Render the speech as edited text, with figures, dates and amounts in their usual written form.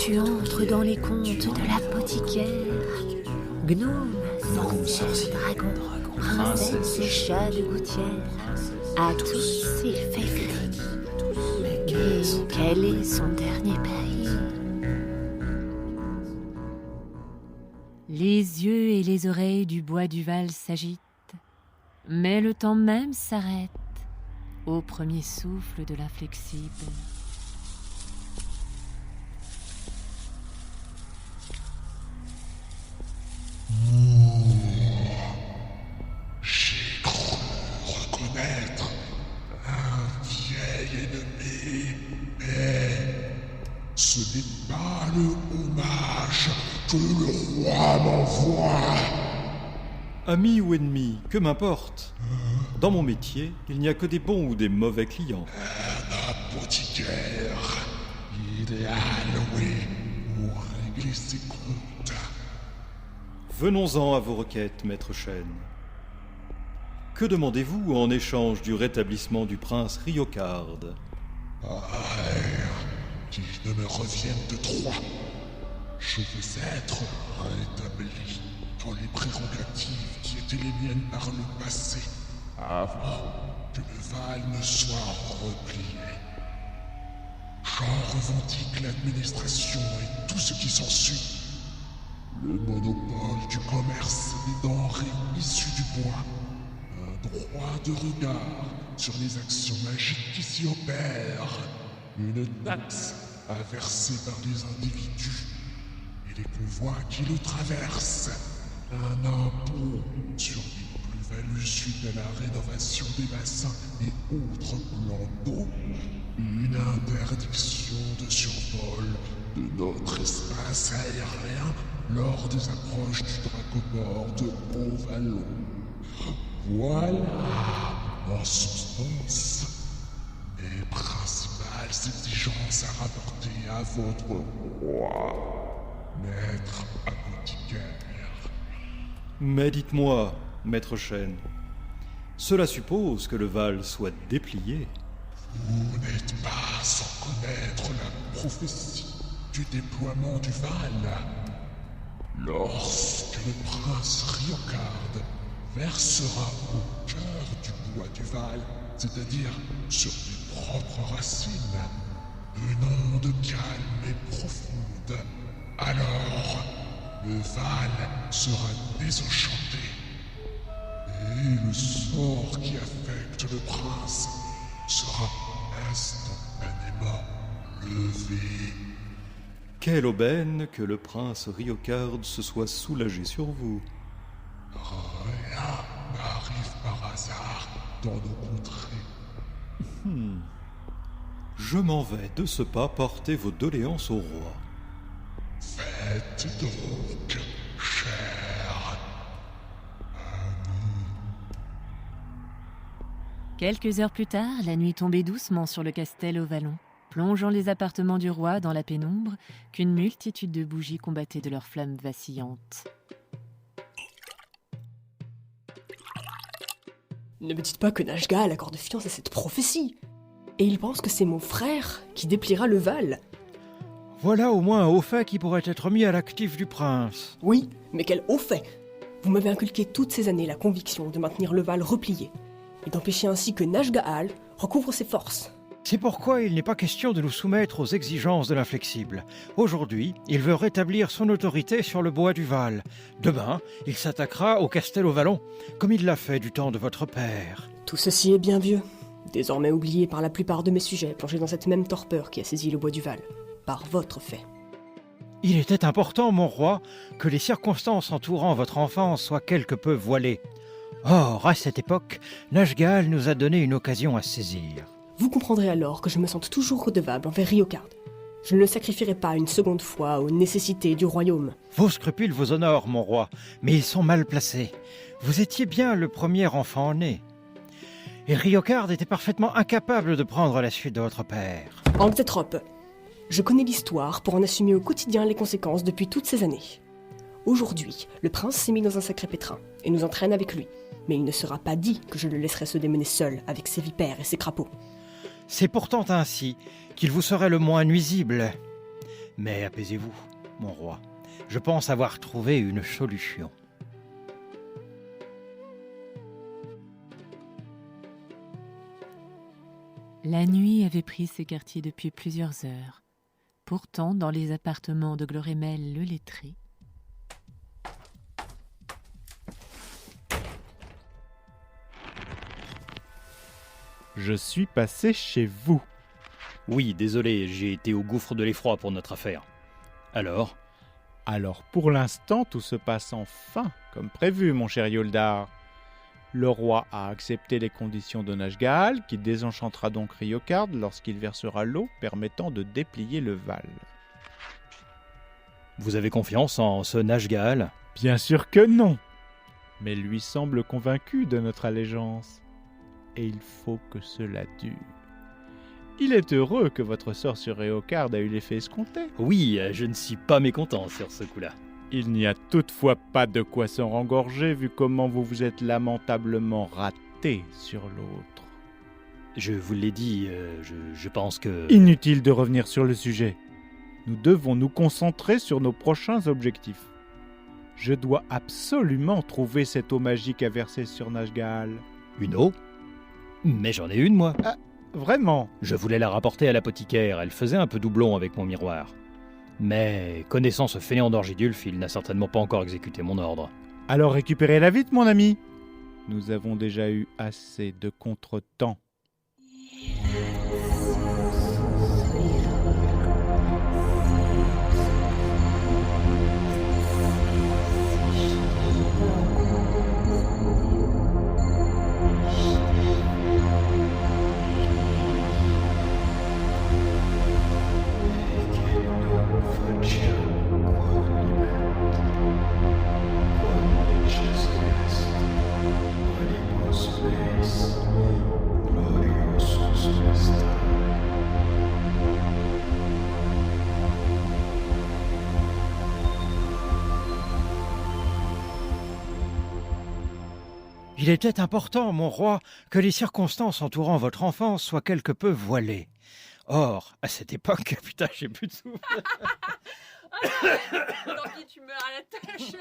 tu entres dans les contes de l'apothicaire. Gnomes, sorciers, dragons, princesses et chats de gouttière. À tous il fait crédit. Mais quel est son dernier péril? Les yeux et les oreilles du bois du Val s'agitent, mais le temps même s'arrête au premier souffle de l'inflexible. J'ai cru reconnaître un vieil ennemi, mais ce n'est pas le hommage que le roi m'envoie. Ami ou ennemi, que m'importe. Dans mon métier, il n'y a que des bons ou des mauvais clients. Un apothicaire, idéal, oui, pour régler ses comptes. Venons-en à vos requêtes, maître Chêne. Que demandez-vous en échange du rétablissement du prince Riocard? Qu'il ne me revienne de droit. Je veux être rétabli dans les prérogatives qui étaient les miennes par le passé, avant que le Val ne soit replié. J'en revendique l'administration et tout ce qui s'ensuit. Le monopole du commerce des denrées issues du bois. Un droit de regard sur les actions magiques qui s'y opèrent. Une taxe à verser par les individus et les convois qui le traversent. Un impôt sur les plus-values suite à la rénovation des bassins et autres plans d'eau. Une interdiction de survol de notre espace aérien lors des approches du dracoport de Haut-Vallon. Voilà, en substance, mes principales exigences à rapporter à votre roi, maître apothicaire. Mais dites-moi, maître Chêne, cela suppose que le Val soit déplié. Vous n'êtes pas sans connaître la prophétie du déploiement du Val. Lorsque le prince Riocard versera au cœur du bois du Val, c'est-à-dire sur ses propres racines, une onde calme et profonde, alors le Val sera désenchanté. Et le sort qui affecte le prince sera instantanément levé. Quelle aubaine que le prince Riocard se soit soulagé sur vous. Rien n'arrive par hasard dans nos contrées. Je m'en vais de ce pas porter vos doléances au roi. Faites donc, cher ami. Quelques heures plus tard, la nuit tombait doucement sur le castel au Vallon, plongeant les appartements du roi dans la pénombre qu'une multitude de bougies combattaient de leurs flammes vacillantes. Ne me dites pas que Najgal accorde fiance à cette prophétie. Et il pense que c'est mon frère qui dépliera le Val. Voilà au moins un haut fait qui pourrait être mis à l'actif du prince. Oui, mais quel haut fait! Vous m'avez inculqué toutes ces années la conviction de maintenir le Val replié, et d'empêcher ainsi que Najgal recouvre ses forces. C'est pourquoi il n'est pas question de nous soumettre aux exigences de l'inflexible. Aujourd'hui, il veut rétablir son autorité sur le bois du Val. Demain, il s'attaquera au castel au Vallon, comme il l'a fait du temps de votre père. Tout ceci est bien vieux, désormais oublié par la plupart de mes sujets plongés dans cette même torpeur qui a saisi le bois du Val, par votre fait. Il était important, mon roi, que les circonstances entourant votre enfance soient quelque peu voilées. Or, à cette époque, Najgal nous a donné une occasion à saisir. Vous comprendrez alors que je me sente toujours redevable envers Riocard. Je ne le sacrifierai pas une seconde fois aux nécessités du royaume. Vos scrupules vous honorent, mon roi, mais ils sont mal placés. Vous étiez bien le premier enfant né. Et Riocard était parfaitement incapable de prendre la suite de votre père. Antétrope, je connais l'histoire pour en assumer au quotidien les conséquences depuis toutes ces années. Aujourd'hui, le prince s'est mis dans un sacré pétrin et nous entraîne avec lui. Mais il ne sera pas dit que je le laisserai se démener seul avec ses vipères et ses crapauds. C'est pourtant ainsi qu'il vous serait le moins nuisible. Mais apaisez-vous, mon roi. Je pense avoir trouvé une solution. La nuit avait pris ses quartiers depuis plusieurs heures. Pourtant, dans les appartements de Glorémel le lettré, Je suis passé chez vous. Oui, désolé, j'ai été au gouffre de l'effroi pour notre affaire. Alors, Pour l'instant, tout se passe enfin, comme prévu, mon cher Yoldar. Le roi a accepté les conditions de Nashgaal, qui désenchantera donc Riocard lorsqu'il versera l'eau permettant de déplier le Val. vous avez confiance en ce Nashgaal? Bien sûr que non, mais lui semble convaincu de notre allégeance, et il faut que cela dure. Il est heureux que votre sort sur Riocard a eu l'effet escompté. Oui, je ne suis pas mécontent sur ce coup-là. Il n'y a toutefois pas de quoi s'en rengorger vu comment vous vous êtes lamentablement raté sur l'autre. Je vous l'ai dit, je pense que... Inutile de revenir sur le sujet. Nous devons nous concentrer sur nos prochains objectifs. Je dois absolument trouver cette eau magique à verser sur Nashgaal. Une eau? Mais j'en ai une, moi. Vraiment? Je voulais la rapporter à l'apothicaire, elle faisait un peu doublon avec mon miroir. Mais, connaissant ce fainéant d'Orgidulf, il n'a certainement pas encore exécuté mon ordre. Alors récupérez-la vite, mon ami. Nous avons déjà eu assez de contretemps. Il était important, mon roi, que les circonstances entourant votre enfance soient quelque peu voilées. Or, à cette époque, putain, j'ai plus de souffle. Tant pis, tu meurs à la tâche.